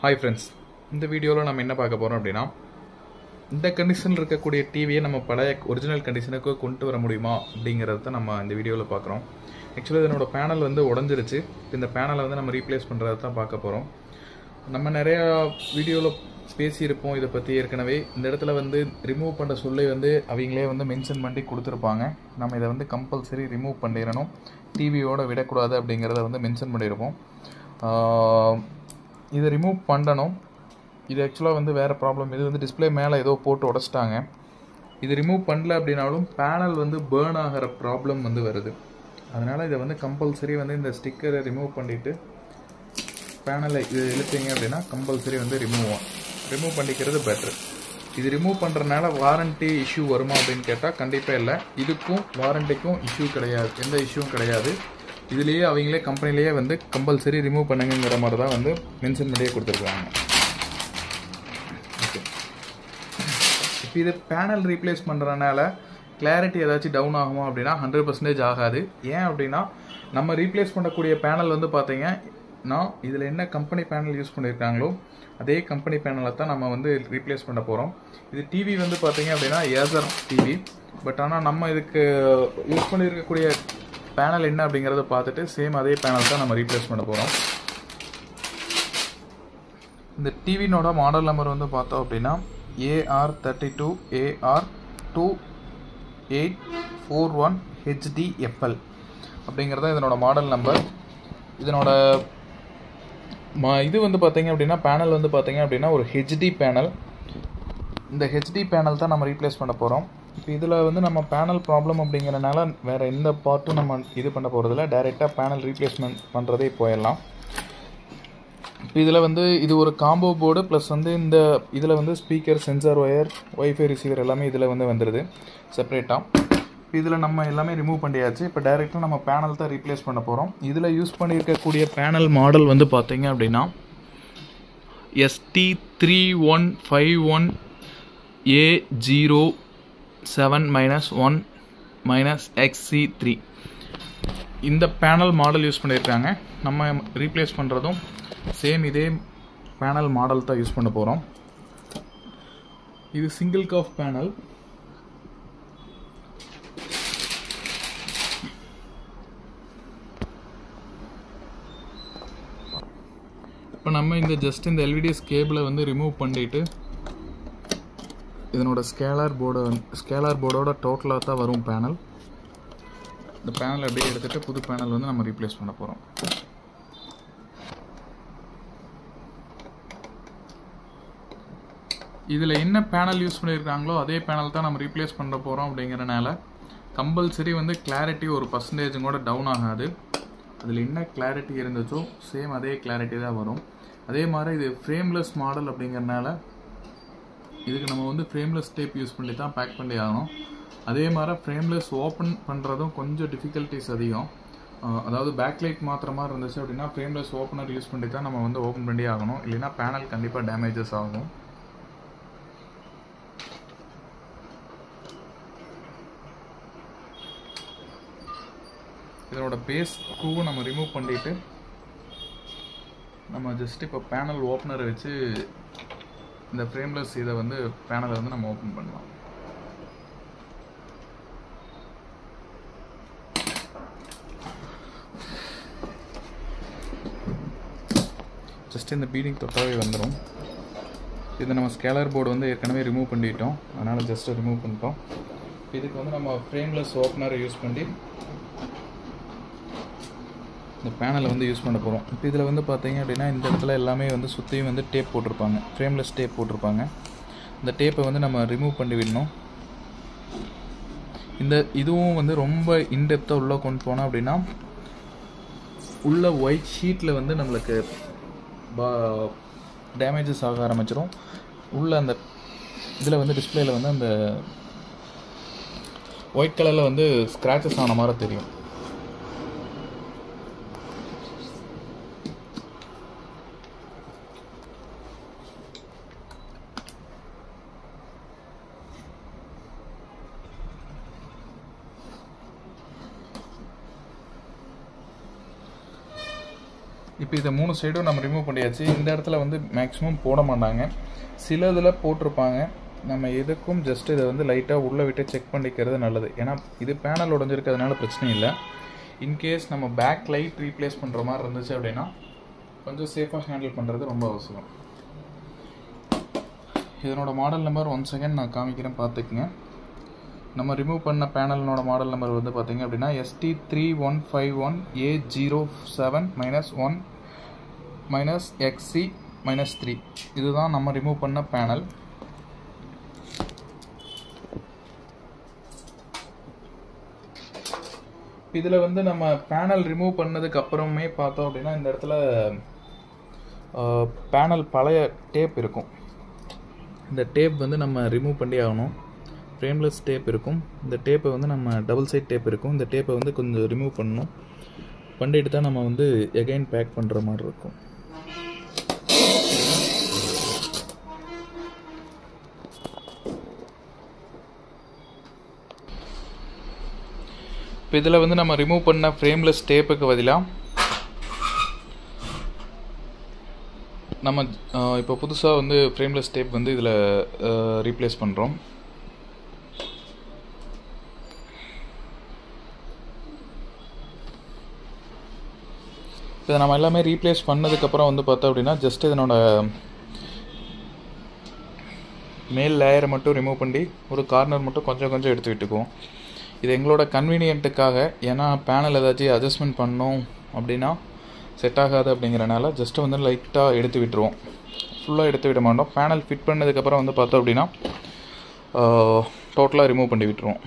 Hi friends, இந்த வீடியோவில் நம்ம என்ன பார்க்க போகிறோம் அப்படின்னா, இந்த கண்டிஷனில் இருக்கக்கூடிய டிவியை நம்ம பழைய ஒரிஜினல் கண்டிஷனுக்கு கொண்டு வர முடியுமா அப்படிங்கிறத நம்ம இந்த வீடியோவில் பார்க்குறோம். ஆக்சுவலாக இதனோட பேனல் வந்து உடஞ்சிருச்சு. இந்த பேனலை வந்து நம்ம ரீப்ளேஸ் பண்ணுறத தான் பார்க்க போகிறோம். நம்ம நிறையா வீடியோவில் பேசியிருப்போம் இதை பற்றி ஏற்கனவே. இந்த இடத்துல வந்து ரிமூவ் பண்ணுற சொல்லை வந்து அவங்களே வந்து மென்ஷன் பண்ணி கொடுத்துருப்பாங்க. நம்ம இதை வந்து கம்பல்சரி ரிமூவ் பண்ணிடணும், டிவியோட விடக்கூடாது அப்படிங்கிறத வந்து மென்ஷன் பண்ணியிருப்போம். இதை ரிமூவ் பண்ணணும். இது ஆக்சுவலாக வந்து வேறு ப்ராப்ளம். இது வந்து டிஸ்பிளே மேலே ஏதோ போட்டு உடச்சிட்டாங்க. இது ரிமூவ் பண்ணல அப்படின்னாலும் பேனல் வந்து பேர்ன் ஆகிற ப்ராப்ளம் வந்து வருது. அதனால் இதை வந்து கம்பல்சரி வந்து இந்த ஸ்டிக்கரை ரிமூவ் பண்ணிவிட்டு பேனலை இது இழுத்தீங்க அப்படின்னா கம்பல்சரி வந்து ரிமூவ் பண்ணிக்கிறது பெட்ரு. இது ரிமூவ் பண்ணுறதுனால வாரண்ட்டி இஷ்யூ வருமா அப்படின்னு கேட்டால் கண்டிப்பாக இல்லை. இதுக்கும் வாரண்ட்டிக்கும் இஷ்யூ கிடையாது, எந்த இஷ்யூவும் கிடையாது. இதுலேயே அவங்களே கம்பெனிலேயே வந்து கம்பல்சரி ரிமூவ் பண்ணுங்கிற மாதிரி தான் வந்து மென்ஷன் பண்ணியே கொடுத்துருக்காங்க. ஓகே, இப்போ இது பேனல் ரீப்ளேஸ் பண்ணுறதுனால கிளாரிட்டி ஏதாச்சும் டவுன் ஆகுமா அப்படின்னா 100% ஆகாது. ஏன் அப்படின்னா நம்ம ரீப்ளேஸ் பண்ணக்கூடிய பேனல் வந்து பார்த்தீங்கன்னா இதில் என்ன கம்பெனி பேனல் யூஸ் பண்ணியிருக்காங்களோ அதே கம்பெனி பேனலை தான் நம்ம வந்து ரீப்ளேஸ் பண்ண போகிறோம். இது டிவி வந்து பார்த்தீங்க அப்படின்னா ஏசர் டிவி. பட் ஆனால் நம்ம இதுக்கு யூஸ் பண்ணியிருக்கக்கூடிய பேனல் என்ன அப்படிங்கிறத பார்த்துட்டு சேம் அதே பேனல் தான் நம்ம ரீப்ளேஸ் பண்ண போகிறோம். இந்த டிவினோட மாடல் நம்பர் வந்து பார்த்தோம் அப்படின்னா AR32AR2841HDFL அப்படிங்கிறத இதனோட மாடல் நம்பர். இதனோட இது வந்து பார்த்தீங்க அப்படின்னா பேனல் வந்து பார்த்தீங்க அப்படின்னா ஒரு ஹெச்டி பேனல். இந்த ஹெச்டி பேனல் தான் நம்ம ரீப்ளேஸ் பண்ண போகிறோம். இப்போ இதில் வந்து நம்ம பேனல் ப்ராப்ளம் அப்படிங்கிறனால வேறு எந்த பார்ட்டும் நம்ம இது பண்ண போகிறதில்ல, டைரெக்டாக பேனல் ரீப்ளேஸ்மெண்ட் பண்ணுறதே போயிடலாம். இப்போ இதில் வந்து இது ஒரு காம்போ போர்டு ப்ளஸ் வந்து இந்த இதில் வந்து speaker, sensor wire, wifi receiver எல்லாமே இதில் வந்து வந்துடுது செப்பரேட்டாக. இப்போ இதில் நம்ம எல்லாமே ரிமூவ் பண்ணியாச்சு. இப்போ டைரெக்டாக நம்ம பேனல் தான் ரீப்ளேஸ் பண்ண போகிறோம். இதில் யூஸ் பண்ணியிருக்கக்கூடிய பேனல் மாடல் வந்து பார்த்தீங்க அப்படின்னா ST3151A07-1-XC3 இந்த பேனல் மாடல் யூஸ் பண்ணியிருக்காங்க. நம்ம ரீப்ளேஸ் பண்ணுறதும் சேம் இதே பேனல் மாடல் தான் யூஸ் பண்ண போகிறோம். இது சிங்கிள் காஃப் பேனல். இப்போ நம்ம இந்த ஜஸ்ட் இந்த எல்இடிஎஸ் கேபிளை வந்து ரிமூவ் பண்ணிட்டு இதனோட ஸ்கேலார் போர்டோட டோட்டலாக தான் வரும் பேனல். இந்த பேனல் அப்படியே எடுத்துகிட்டு புது பேனல் வந்து நம்ம ரீப்ளேஸ் பண்ண போகிறோம். இதில் என்ன பேனல் யூஸ் பண்ணியிருக்காங்களோ அதே பேனல் தான் நம்ம ரீப்ளேஸ் பண்ண போகிறோம். அப்படிங்கிறனால கம்பல்சரி வந்து கிளாரிட்டி ஒரு பர்சன்டேஜும் கூட டவுன் ஆகாது. அதில் என்ன கிளாரிட்டி இருந்துச்சோ சேம் அதே கிளாரிட்டி தான் வரும். அதே மாதிரி இது ஃப்ரேம்லெஸ் மாடல் அப்படிங்கிறனால இதுக்கு நம்ம வந்து ஃப்ரேம்லெஸ் டேப் யூஸ் பண்ணி தான் பேக் பண்ணி ஆகணும். அதே மாதிரி ஃப்ரேம்லெஸ் ஓப்பன் பண்ணுறதும் கொஞ்சம் டிஃபிகல்ட்டிஸ் அதிகம். அதாவது பேக்லைட் மாத்திர மாதிரி இருந்துச்சு அப்படின்னா ஃப்ரேம்லெஸ் ஓப்பனர் யூஸ் பண்ணி தான் நம்ம வந்து ஓப்பன் பண்ணி ஆகணும். இல்லைன்னா பேனல் கண்டிப்பாக டேமேஜஸ் ஆகும். இதனோட பேஸ் ஸ்க்ரூவை நம்ம ரிமூவ் பண்ணிட்டு நம்ம ஜஸ்ட் இப்போ பேனல் ஓப்பனரை வச்சு இந்த ஃப்ரேம்லெஸ் இதை வந்து பேனலை வந்து நம்ம ஓப்பன் பண்ணலாம். ஜஸ்ட் இந்த பீடிங் தொட்டாவே வந்துடும். இதை நம்ம ஸ்கேலர் போர்டு வந்து ஏற்கனவே ரிமூவ் பண்ணிட்டோம், அதனால் ஜஸ்ட் ரிமூவ் பண்ணிட்டோம். இதுக்கு வந்து நம்ம ஃப்ரேம்லெஸ் ஓப்பனரை யூஸ் பண்ணி இந்த பேனலை வந்து யூஸ் பண்ண போகிறோம். இப்போ இதில் வந்து பார்த்தீங்க அப்படின்னா இந்த இடத்துல எல்லாமே வந்து சுற்றியும் வந்து டேப் போட்டிருப்பாங்க, ஃப்ரேம்லெஸ் டேப் போட்டிருப்பாங்க. இந்த டேப்பை வந்து நம்ம ரிமூவ் பண்ணி விடணும். இதுவும் வந்து ரொம்ப இன்டெப்த்தாக உள்ளே கொண்டு போனோம் அப்படின்னா உள்ள ஒயிட் ஷீட்டில் வந்து நம்மளுக்கு டேமேஜஸ் ஆக ஆரம்பிச்சிடும். உள்ள அந்த இதில் வந்து டிஸ்பிளேயில் வந்து அந்த ஒயிட் கலரில் வந்து ஸ்க்ராச்சஸ் ஆன மாதிரி தெரியும். இப்போ இதை 3 சைடும் நம்ம ரிமூவ் பண்ணியாச்சு. இந்த இடத்துல வந்து மேக்ஸிமம் போட மாட்டாங்க, சில இதில் போட்டிருப்பாங்க. நம்ம எதுக்கும் ஜஸ்ட் இதை வந்து லைட்டாக உள்ளே விட்டு செக் பண்ணிக்கிறது நல்லது. ஏன்னா இது பேனல் உடஞ்சிருக்கிறதுனால பிரச்சனை இல்லை. இன்கேஸ் நம்ம பேக் லைட் ரீப்ளேஸ் பண்ணுற மாதிரி இருந்துச்சு அப்படின்னா கொஞ்சம் சேஃபாக ஹேண்டில் பண்ணுறது ரொம்ப அவசியம். இதனோட மாடல் நம்பர் ஒன் செகண்ட் நான் காமிக்கிறேன், பார்த்துக்குங்க. நம்ம ரிமூவ் பண்ண பேனலோட மாடல் நம்பர் வந்து பார்த்திங்க அப்படின்னா ST3151A07-1-XC-3. இதுதான் நம்ம ரிமூவ் பண்ண பேனல். இதில் வந்து நம்ம பேனல் ரிமூவ் பண்ணதுக்கு அப்புறமே பார்த்தோம் அப்படின்னா இந்த இடத்துல பேனல் பழைய டேப் இருக்கும். இந்த டேப் வந்து நம்ம ரிமூவ் பண்ணி ஆகணும். ஃப்ரேம்லெஸ் டேப் இருக்கும். இந்த டேப்பை வந்து நம்ம டபுள் சைட் டேப் இருக்கும். இந்த டேப்பை வந்து கொஞ்சம் ரிமூவ் பண்ணணும். பண்ணிட்டு தான் நம்ம வந்து எகைன் பேக் பண்ணுற மாதிரி இருக்கும். இப்போ இதில் வந்து நம்ம ரிமூவ் பண்ண ஃப்ரேம்லெஸ் டேப்புக்கு பதிலாக நம்ம இப்போ புதுசாக வந்து ஃப்ரேம்லெஸ் டேப் வந்து இதில் ரீப்ளேஸ் பண்ணுறோம். இதை நம்ம எல்லாமே ரீப்ளேஸ் பண்ணதுக்கப்புறம் வந்து பார்த்தோம் அப்படின்னா ஜஸ்ட் இதனோட மேல் லேயரை மட்டும் ரிமூவ் பண்ணி ஒரு கார்னர் மட்டும் கொஞ்சம் கொஞ்சம் எடுத்து விட்டுக்குவோம். இது எங்களோட கன்வீனியன்ட்டுக்காக. ஏன்னா பேனல் ஏதாச்சும் அட்ஜஸ்ட்மெண்ட் பண்ணோம் அப்படின்னா செட் ஆகாது அப்படிங்கிறனால ஜஸ்ட்டு வந்து லைட்டாக எடுத்து விட்டுருவோம். ஃபுல்லாக எடுத்து விட மாட்டோம். பேனல் ஃபிட் பண்ணதுக்கப்புறம் வந்து பார்த்தோம் அப்படின்னா டோட்டலாக ரிமூவ் பண்ணி விட்டுருவோம்.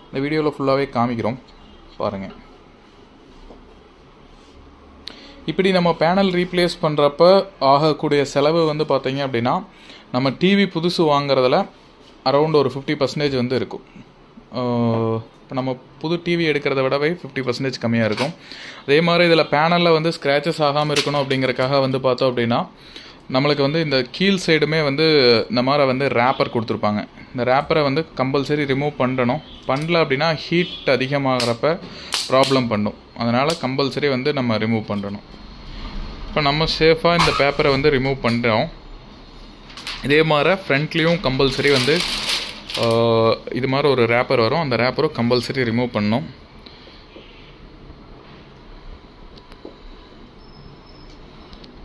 இந்த வீடியோவில் ஃபுல்லாகவே காமிக்கிறோம், பாருங்கள். இப்படி நம்ம பேனல் ரீப்ளேஸ் பண்ணுறப்ப ஆகக்கூடிய செலவு வந்து பார்த்தீங்க அப்படின்னா நம்ம டிவி புதுசு வாங்குறதுல அரௌண்ட் ஒரு 50% வந்து இருக்கும். இப்போ நம்ம புது டிவி எடுக்கிறத விடவே 50% கம்மியாக இருக்கும். அதே மாதிரி இதில் பேனலில் வந்து ஸ்க்ராச்சஸ் ஆகாமல் இருக்கணும் அப்படிங்கிறக்காக வந்து பார்த்தோம் அப்படின்னா நம்மளுக்கு வந்து இந்த கீழ் சைடுமே வந்து இந்த மாதிரி வந்து ரேப்பர் கொடுத்துருப்பாங்க. இந்த ரேப்பரை வந்து கம்பல்சரி ரிமூவ் பண்ணணும். பண்ணல அப்படின்னா ஹீட் அதிகமாகிறப்ப ப்ராப்ளம் பண்ணும். அதனால் கம்பல்சரி வந்து நம்ம ரிமூவ் பண்ணணும். இப்போ நம்ம சேஃபாக இந்த பேப்பரை வந்து ரிமூவ் பண்ணுறோம். இதே மாதிரி ஃப்ரண்ட்லேயும் கம்பல்சரி வந்து இது மாதிரி ஒரு ரேப்பர் வரும். அந்த ரேப்பரும் கம்பல்சரி ரிமூவ் பண்ணணும்.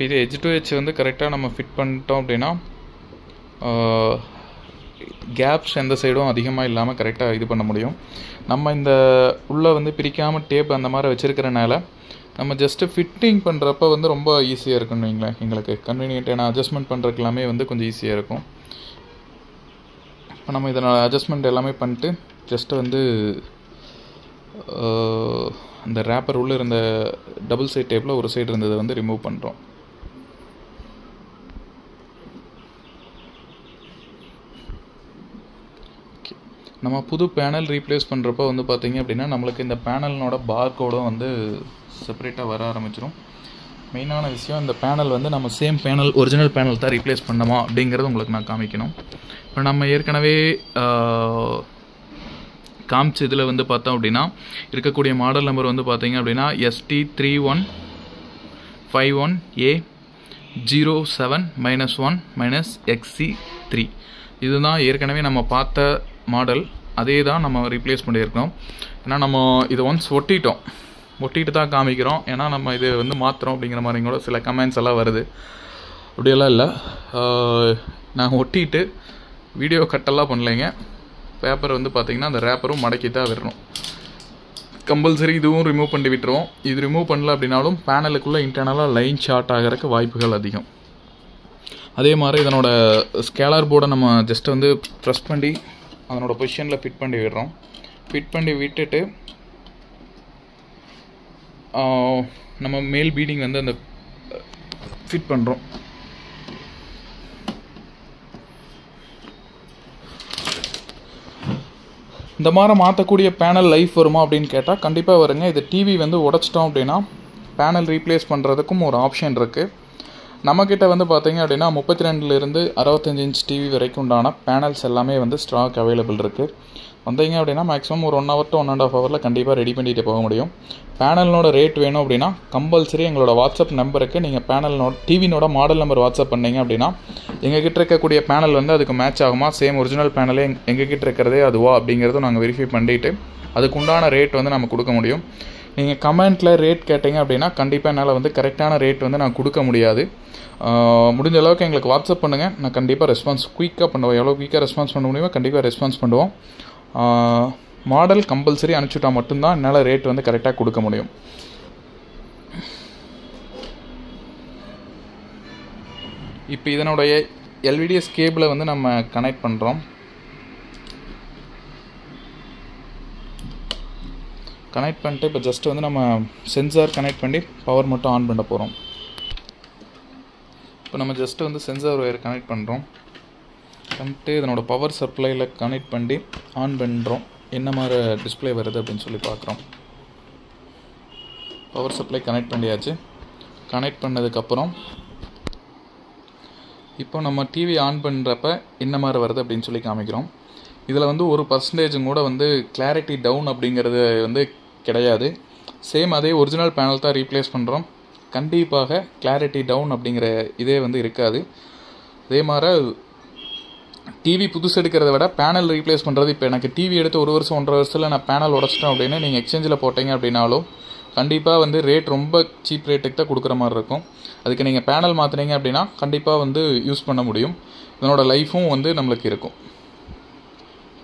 இது எட்ஜ் டு எட்ஜ் வந்து கரெக்டாக நம்ம ஃபிட் பண்ணிட்டோம் அப்படின்னா கேப்ஸ் எந்த சைடும் அதிகமாக இல்லாமல் கரெக்டாக இது பண்ண முடியும். நம்ம இந்த உள்ளே வந்து பிரிக்காமல் டேப் அந்த மாதிரி வச்சுருக்கிறனால நம்ம ஜஸ்ட்டு ஃபிட்டிங் பண்ணுறப்ப வந்து ரொம்ப ஈஸியாக இருக்குன்னு வைங்களேன். எங்களுக்கு கன்வீனியன்ட்டான அட்ஜஸ்ட்மெண்ட் பண்ணுறதுக்கு எல்லாமே வந்து கொஞ்சம் ஈஸியாக இருக்கும். இப்போ நம்ம இதனோட அட்ஜஸ்ட்மெண்ட் எல்லாமே பண்ணிட்டு ஜஸ்ட்டு வந்து அந்த ரேப்பர் உள்ளே இருந்த டபுள் சைட் டேப்பில் ஒரு சைடு இருந்ததை வந்து ரிமூவ் பண்ணுறோம். நம்ம புது பேனல் ரீப்ளேஸ் பண்ணுறப்போ வந்து பார்த்திங்க அப்படின்னா நம்மளுக்கு இந்த பேனலோட பார் கோடும் வந்து செப்பரேட்டாக வர ஆரம்பிச்சிடும். மெயினான விஷயம் இந்த பேனல் வந்து நம்ம சேம் பேனல் ஒரிஜினல் பேனல் தான் ரீப்ளேஸ் பண்ணோமா அப்படிங்கிறது உங்களுக்கு நான் காமிக்கணும். இப்போ நம்ம ஏற்கனவே காமிச்ச இதில் வந்து பார்த்தோம் அப்படின்னா இருக்கக்கூடிய மாடல் நம்பர் வந்து பார்த்திங்க அப்படின்னா ST3151A07-1-XC3. இதுதான் ஏற்கனவே நம்ம பார்த்த மாடல். அதே தான் நம்ம ரீப்ளேஸ் பண்ணியிருக்கோம். ஏன்னா நம்ம இதை ஒன்ஸ் ஒட்டிட்டு தான் காமிக்கிறோம். ஏன்னா நம்ம இது வந்து மாற்றுறோம் அப்படிங்கிற மாதிரி கூட சில கமெண்ட்ஸ் எல்லாம் வருது. அப்படியெல்லாம் இல்லை, நாங்கள் ஒட்டிட்டு வீடியோ கட்டெல்லாம் பண்ணலைங்க. பேப்பர் வந்து பார்த்திங்கன்னா அந்த ரேப்பரும் மடக்கி தான் விடணும். கம்பல்சரி இதுவும் ரிமூவ் பண்ணி விட்டுருவோம். இது ரிமூவ் பண்ணல அப்படின்னாலும் பேனலுக்குள்ளே இன்டர்னலாக லைன் ஷார்ட் ஆகிறதுக்கு வாய்ப்புகள் அதிகம். அதே மாதிரி இதனோட ஸ்கேலர் போர்டை நம்ம ஜஸ்ட் வந்து ப்ரெஸ் பண்ணி அதனோட பொசிஷனில் ஃபிட் பண்ணி விடுறோம். ஃபிட் பண்ணி விட்டுட்டு நம்ம மேல் பீடிங் வந்து அந்த ஃபிட் பண்ணுறோம். இந்த மாதிரி மாற்றக்கூடிய பேனல் லைஃப் வருமா அப்படின்னு கேட்டால் கண்டிப்பாக வருங்க. இது டிவி வந்து உடச்சிட்டோம் அப்படின்னா பேனல் ரீப்ளேஸ் பண்ணுறதுக்கும் ஒரு ஆப்ஷன் இருக்குது. நம்மக்கிட்ட வந்து பார்த்தீங்க அப்படின்னா 32லேருந்து 65 இன்ச் டிவி வரைக்கும் உண்டான பேனல்ஸ் எல்லாமே வந்து ஸ்டாக் அவைலபிள் இருக்குது. வந்தீங்க அப்படின்னா மேக்ஸிமம் ஒரு 1 hour to 1.5 hour கண்டிப்பாக ரெடி பண்ணிட்டு போக முடியும். பேனலோட ரேட் வேணும் அப்படின்னா கம்பல்சரி எங்களோட வாட்ஸ்அப் நம்பருக்கு நீங்கள் பேனலோட டிவினோட மாடல் நம்பர் வாட்ஸ்அப் பண்ணிங்க அப்படின்னா எங்ககிட்ட இருக்கக்கூடிய பேனல் வந்து அதுக்கு மேட்ச் ஆகுமா, சேம் ஒரிஜினல் பேனலே எங்ககிட்ட இருக்கிறதே அதுவா அப்படிங்கிறதும் நாங்கள் வெரிஃபை பண்ணிவிட்டு அதுக்கு உண்டான ரேட் வந்து நம்ம கொடுக்க முடியும். நீங்கள் கமெண்ட்டில் ரேட் கேட்டிங்க அப்படின்னா கண்டிப்பாக என்னால் வந்து கரெக்டான ரேட் வந்து நான் கொடுக்க முடியாது. முடிஞ்ச அளவுக்கு எங்களுக்கு வாட்ஸ்அப் பண்ணுங்கள், நான் கண்டிப்பாக ரெஸ்பான்ஸ் குயிக்காக பண்ணுவோம். எவ்வளோ குயிக்காக ரெஸ்பான்ஸ் பண்ண முடியுமோ கண்டிப்பாக ரெஸ்பான்ஸ் பண்ணுவோம். மாடல் கம்பல்சரி அனுப்பிச்சுட்டா மட்டும்தான் என்னால் ரேட் வந்து கரெக்டாக கொடுக்க முடியும். இப்போ இதனுடைய எல்விடிஎஸ் கேபிளை வந்து நம்ம கனெக்ட் பண்ணுறோம். கனெக்ட் பண்ணிட்டு இப்போ ஜஸ்ட் வந்து நம்ம சென்சார் கனெக்ட் பண்ணி பவர் மட்டும் ஆன் பண்ண போகிறோம். இப்போ நம்ம ஜஸ்ட்டு வந்து சென்சார் ஒயர் கனெக்ட் பண்ணுறோம். பண்ணிட்டு இதனோட பவர் சப்ளையில் கனெக்ட் பண்ணி ஆன் பண்ணுறோம். என்ன மாதிரி டிஸ்பிளே வருது அப்படின்னு சொல்லி பார்க்குறோம். பவர் சப்ளை கனெக்ட் பண்ணியாச்சு. கனெக்ட் பண்ணதுக்கப்புறம் இப்போ நம்ம டிவி ஆன் பண்ணுறப்ப என்ன மாதிரி வருது அப்படின்னு சொல்லி காமிக்கிறோம். இதில் வந்து 1% கூட வந்து கிளாரிட்டி டவுன் அப்படிங்கிறது வந்து கிடையாது. சேம் அதே ஒரிஜினல் பேனல் தான் ரீப்ளேஸ் பண்ணுறோம். கண்டிப்பாக கிளாரிட்டி டவுன் அப்படிங்கிற இதே வந்து இருக்காது. அதே மாதிரி டிவி புதுசு எடுக்கிறத விட பேனல் ரீப்ளேஸ் பண்ணுறது, இப்போ எனக்கு டிவி எடுத்து 1 வருஷம் 1.5 வருஷத்தில் நான் பேனல் உடச்சிட்டேன் அப்படின்னு நீங்கள் எக்ஸ்சேஞ்சில் போட்டீங்க அப்படின்னாலும் கண்டிப்பாக வந்து ரேட் ரொம்ப சீப் ரேட்டுக்கு தான் கொடுக்குற மாதிரி இருக்கும். அதுக்கு நீங்கள் பேனல் மாற்றினீங்க அப்படின்னா கண்டிப்பாக வந்து யூஸ் பண்ண முடியும். இதனோட லைஃப்பும் வந்து நம்மளுக்கு இருக்கும்.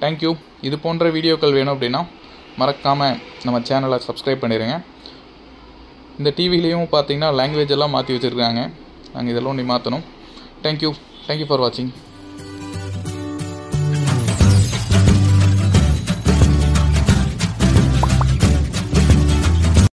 தேங்க்யூ. இது போன்ற வீடியோக்கள் வேணும் அப்படின்னா மறக்காமல் நம்ம சேனலை சப்ஸ்கிரைப் பண்ணிடுங்க. இந்த டிவிலையும் பார்த்தீங்கன்னா லாங்குவேஜ் எல்லாம் மாற்றி வச்சுருக்காங்க. நாங்கள் இதெல்லாம் ஒன்று மாற்றணும். தேங்க்யூ ஃபார் வாட்சிங்.